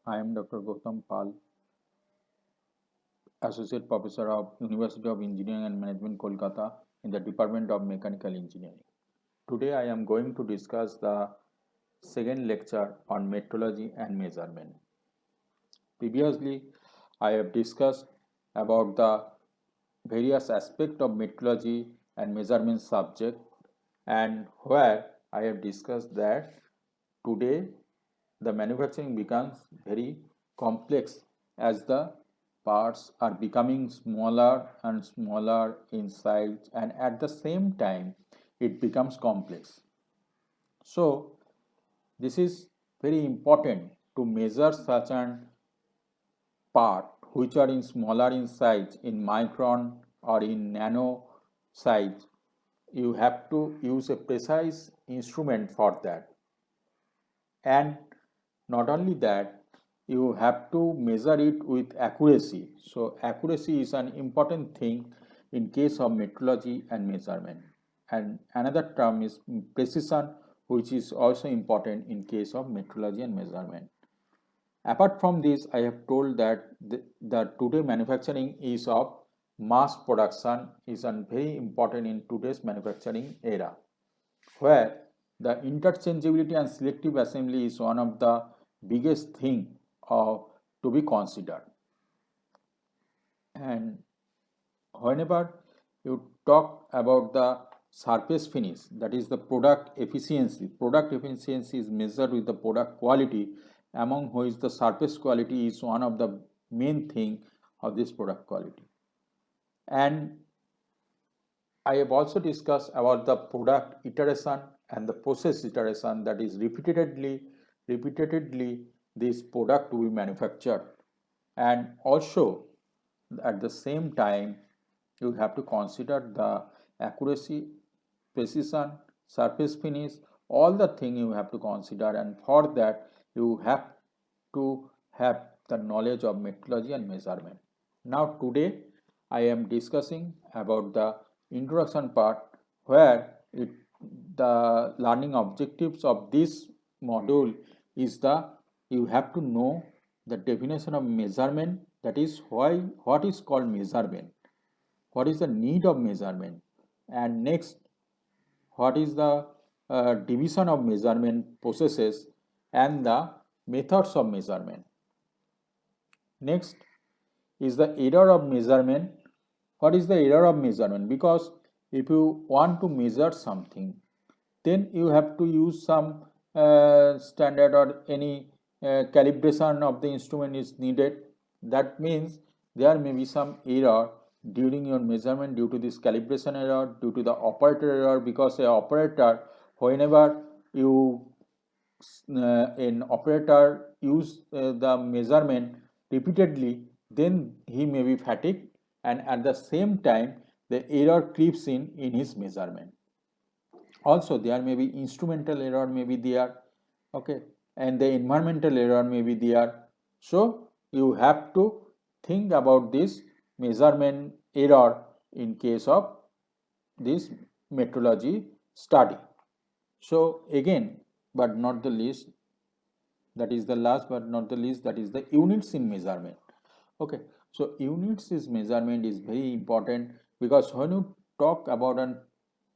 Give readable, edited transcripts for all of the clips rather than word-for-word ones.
I am Dr. Gautam Pal, Associate Professor of University of Engineering and Management, Kolkata in the Department of Mechanical Engineering. Today I am going to discuss the second lecture on metrology and measurement. Previously, I have discussed about the various aspects of metrology and measurement subject, and where I have discussed that today the manufacturing becomes very complex as the parts are becoming smaller and smaller in size, and at the same time it becomes complex. So this is very important to measure such an part which are in smaller in size, in micron or in nano size. You have to use a precise instrument for that, and not only that, you have to measure it with accuracy. So accuracy is an important thing in case of metrology and measurement, and another term is precision, which is also important in case of metrology and measurement. Apart from this, I have told that the today manufacturing is of mass production is very important in today's manufacturing era, where the interchangeability and selective assembly is one of the biggest thing to be considered. And whenever you talk about the surface finish, that is the product efficiency is measured with the product quality, among which the surface quality is one of the main thing of this product quality. And I have also discussed about the product iteration and the process iteration, that is repeatedly this product to be manufactured, and also at the same time you have to consider the accuracy, precision, surface finish, all the thing you have to consider, and for that you have to have the knowledge of metrology and measurement. Now today I am discussing about the introduction part, where the learning objectives of this module is the you have to know the definition of measurement, that is what is called measurement, what is the need of measurement, and next what is the division of measurement processes and the methods of measurement. Next is the error of measurement. What is the error of measurement? Because if you want to measure something, then you have to use some standard or any calibration of the instrument is needed. That means there may be some error during your measurement due to this calibration error, due to the operator error, because a operator, whenever you an operator use the measurement repeatedly, then he may be fatigued, and at the same time the error creeps in his measurement. Also there may be instrumental error may be there, okay, and the environmental error may be there. So you have to think about this measurement error in case of this metrology study. So again, but not the least, that is the last but not the least, that is the units in measurement. Okay, so units is measurement is very important, because when you talk about a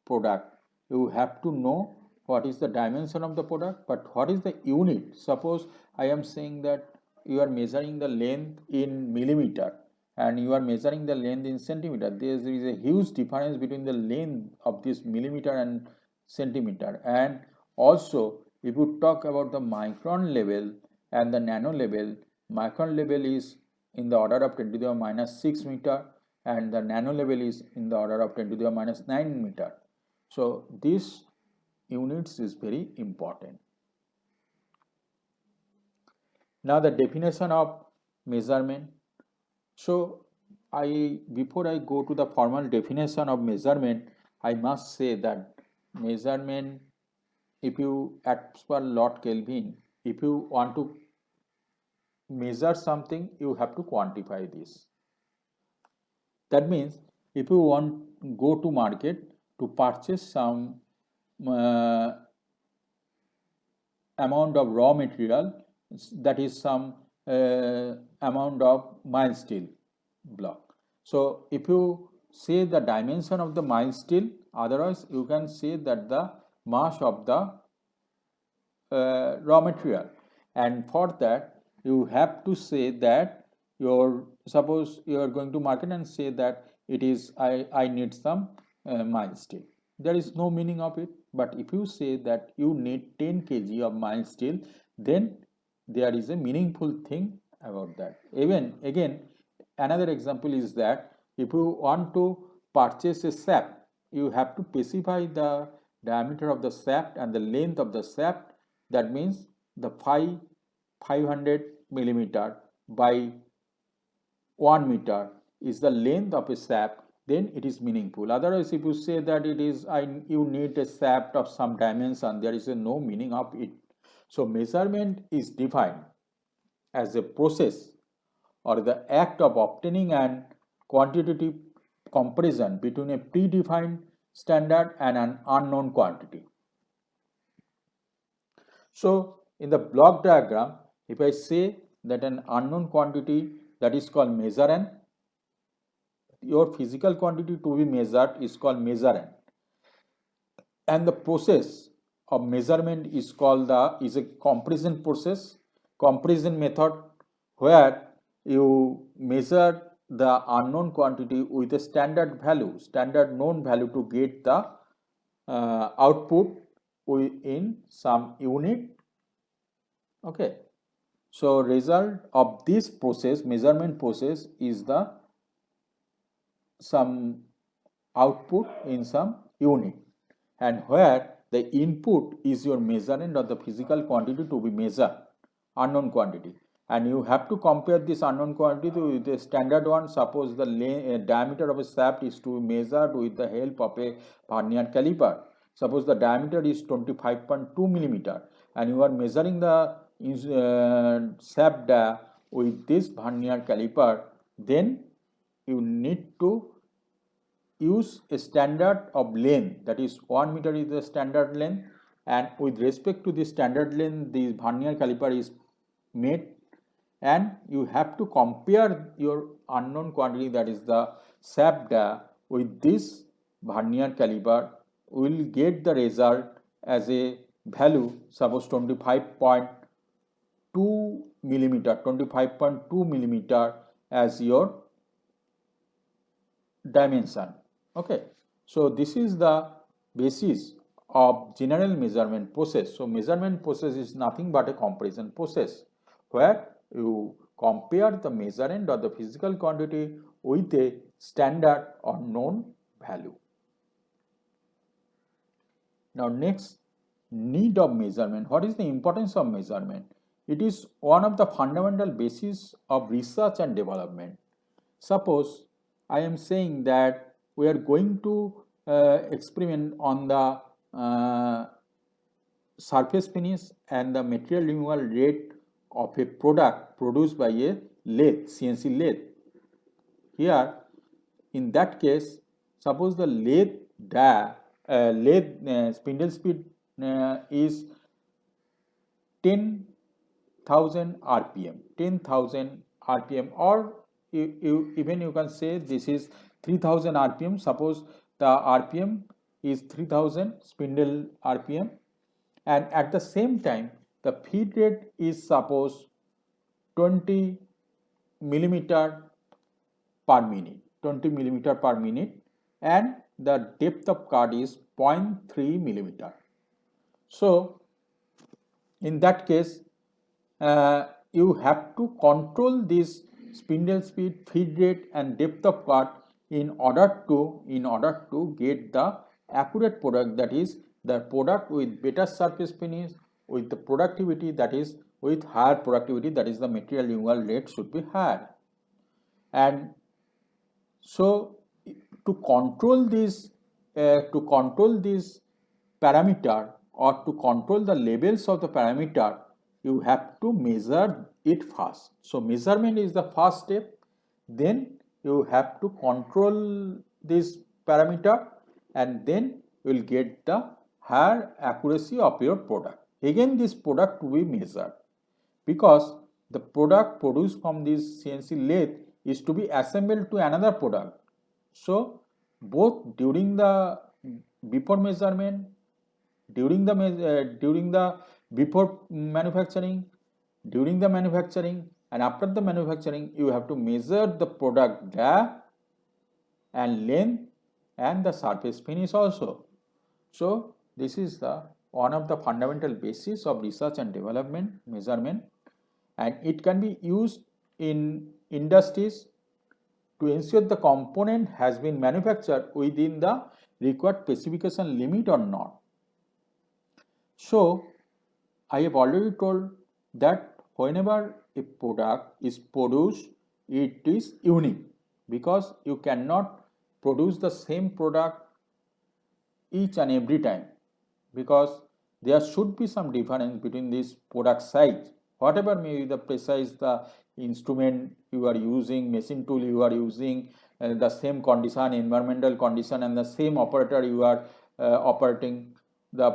product, you have to know what is the dimension of the product, but what is the unit. Suppose I am saying that you are measuring the length in millimeter and you are measuring the length in centimeter. There is a huge difference between the length of this millimeter and centimeter. And also if you talk about the micron level and the nano level, micron level is in the order of 10 to the power minus 6 meter, and the nano level is in the order of 10 to the power minus 9 meter. So this units is very important. Now the definition of measurement. So before I go to the formal definition of measurement, I must say that measurement, if you, as per Lord Kelvin, if you want to measure something, you have to quantify this. That means if you want go to market to purchase some amount of raw material, that is some amount of mild steel block. So if you say the dimension of the mild steel, otherwise you can say that the mass of the raw material, and for that you have to say that suppose you are going to market and say that it is I need some mild steel. There is no meaning of it. But if you say that you need 10 kg of mild steel, then there is a meaningful thing about that. Even again, another example is that if you want to purchase a shaft, you have to specify the diameter of the shaft and the length of the shaft. That means the 500 millimeter by 1 meter is the length of a shaft, then it is meaningful. Otherwise, if you say that it is you need a shaft of some dimension, there is no meaning of it. So measurement is defined as a process or the act of obtaining an quantitative comparison between a predefined standard and an unknown quantity. So in the block diagram, if I say that an unknown quantity, that is called measurand, your physical quantity to be measured is called measurand, and the process of measurement is called is a comparison process, comparison method, where you measure the unknown quantity with a standard value, standard known value, to get the output in some unit. Okay. So result of this process, measurement process, is the some output in some unit, and where the input is your measurement of the physical quantity to be measured, unknown quantity, and you have to compare this unknown quantity with the standard one. Suppose the diameter of a shaft is to be measured with the help of a vernier caliper. Suppose the diameter is 25.2 millimeter, and you are measuring the shaft with this vernier caliper, then you need to use a standard of length, that is 1 meter is the standard length, and with respect to the standard length the vernier caliper is made, and you have to compare your unknown quantity, that is the shaft with this vernier caliper. We will get the result as a value, suppose 25.2 millimeter as your dimension. Okay, so this is the basis of general measurement process. So measurement process is nothing but a comparison process, where you compare the measurement of the physical quantity with a standard or known value. Now next, need of measurement. What is the importance of measurement? It is one of the fundamental bases of research and development. Suppose I am saying that we are going to experiment on the surface finish and the material removal rate of a product produced by a lathe, CNC lathe. Here, in that case, suppose the lathe spindle speed is 10,000 RPM, 10,000 RPM, or even you can say this is 3,000 RPM. Suppose the RPM is 3,000 spindle RPM, and at the same time the feed rate is suppose 20 millimeter per minute, 20 millimeter per minute, and the depth of cut is 0.3 millimeter. So in that case, you have to control this spindle speed, feed rate, and depth of cut in order to get the accurate product, that is the product with better surface finish, with the productivity, that is with higher productivity, that is the material removal rate should be higher. And so to control this parameter, or to control the levels of the parameter, you have to measure it first. So measurement is the first step, then you have to control this parameter, and then you will get the higher accuracy of your product. Again, this product to be measured, because the product produced from this CNC lathe is to be assembled to another product. So both during the before measurement, during the before manufacturing, during the manufacturing, and after the manufacturing, you have to measure the product gap and length and the surface finish also. So this is the one of the fundamental basis of research and development measurement, and it can be used in industries to ensure the component has been manufactured within the required specification limit or not. So I have already told that whenever a product is produced, it is unique, because you cannot produce the same product each and every time, because there should be some difference between this product size. Whatever may be the precise the instrument you are using, machine tool you are using, the same condition, environmental condition, and the same operator you are operating the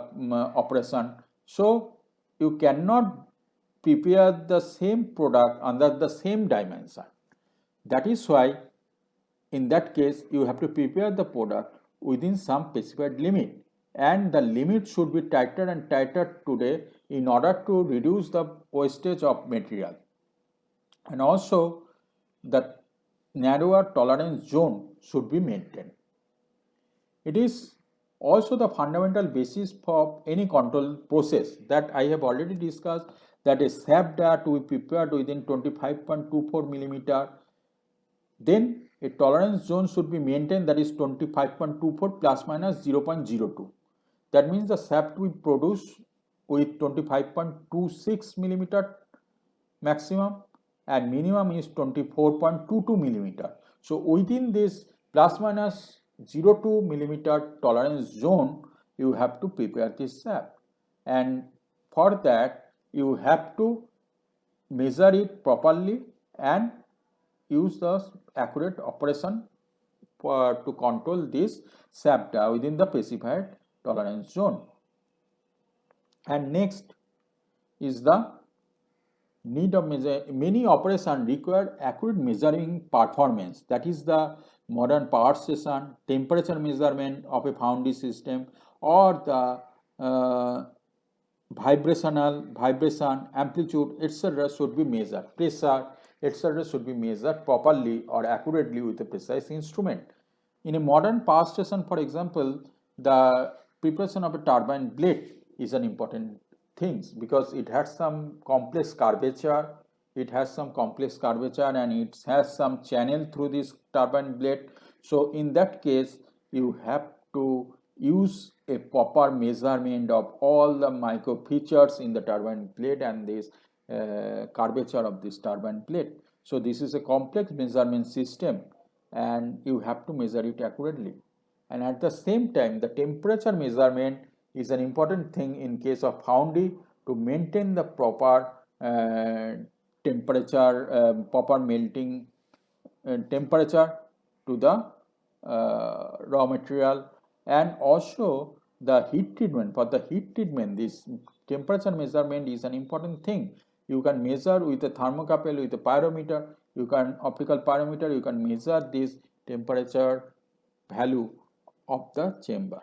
operation. So you cannot prepare the same product under the same dimension. That is why in that case you have to prepare the product within some specified limit, and the limit should be tighter and tighter today in order to reduce the wastage of material, and also the narrower tolerance zone should be maintained. It is also the fundamental basis for any control process that I have already discussed, that a shaft dial to be prepared within 25.24 millimeter. Then a tolerance zone should be maintained, that is 25.24 plus minus 0.02. That means the shaft we produce with 25.26 millimeter maximum and minimum is 24.22 millimeter. So within this plus minus 0.2 millimeter tolerance zone, you have to prepare this shaft, and for that you have to measure it properly and use the accurate operation to control this shaft within the specified tolerance zone. And next is the need of measure. Many operations require accurate measuring performance, that is the modern power station, temperature measurement of a foundry system, or the vibration, amplitude, etc. should be measured, pressure, etc. should be measured properly or accurately with a precise instrument. In a modern power station, for example, the preparation of a turbine blade is an important thing, because it has some complex curvature, and it has some channel through this turbine blade. So in that case, you have to use a proper measurement of all the micro features in the turbine blade and this curvature of this turbine blade. So this is a complex measurement system, and you have to measure it accurately. And at the same time, the temperature measurement is an important thing in case of foundry to maintain the proper temperature, proper melting temperature to the raw material, and also the heat treatment. For the heat treatment, this temperature measurement is an important thing. You can measure with a thermocouple, with a pyrometer, you can optical pyrometer, you can measure this temperature value of the chamber.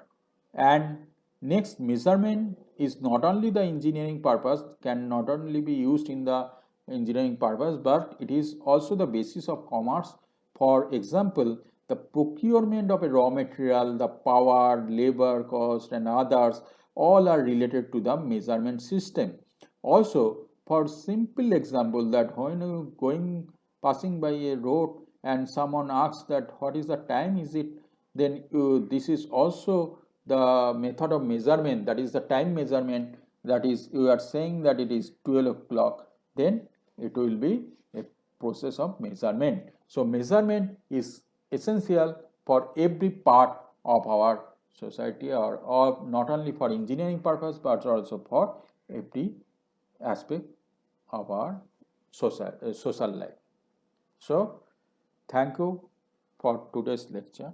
And next, measurement is not only the engineering purpose, can not only be used in the engineering purpose, but it is also the basis of commerce. For example, the procurement of a raw material, the power, labor cost, and others, all are related to the measurement system. Also, for simple example, that when you passing by a road and someone asks that what is the time is it, then this is also the method of measurement, that is the time measurement, that is you are saying that it is 12 o'clock, then it will be a process of measurement. So measurement is essential for every part of our society, or not only for engineering purpose but also for every aspect of our social life. So thank you for today's lecture.